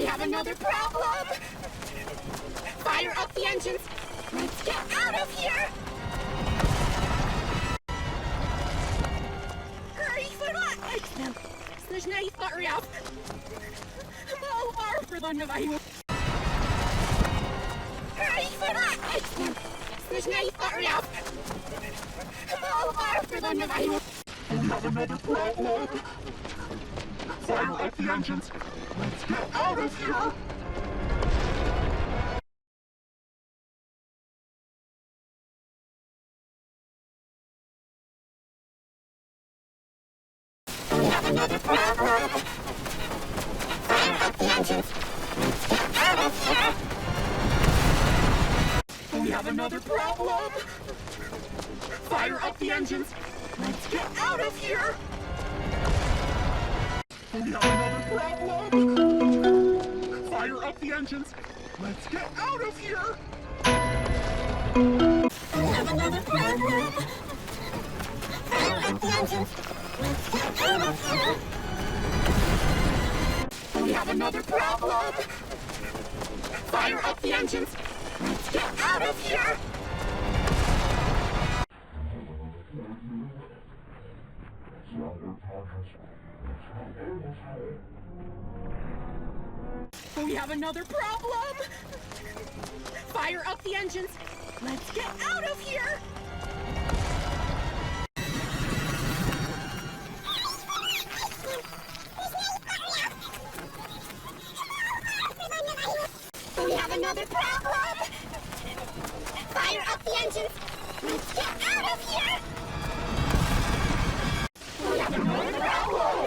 We have another problem! Fire up the engines! Let's get out of here! Snažná historia! Mou for the nevahu! Snažná historia! Mou for the nevahu! We have another problem! Fire up the engines! Let's get out of here! We have another problem! Fire up the engines! Let's get out of here! We have another problem! Fire up the engines! Let's get out of here! We have another problem! Fire up the engines! Let's get out of here! We have another problem! Fire up the engines! Let's get out of here! We have another problem! Fire up the engines! Let's get out of here! We have another problem! Fire up the engines! Let's get out of here! We have another problem! Fire up the engines! Let's get out of here! We have another problem!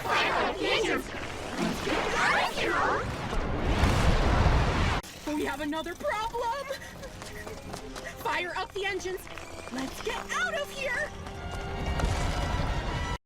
Fire up the engines! Let's get out of here! We have another problem! Fire up the engines! Let's get out of here!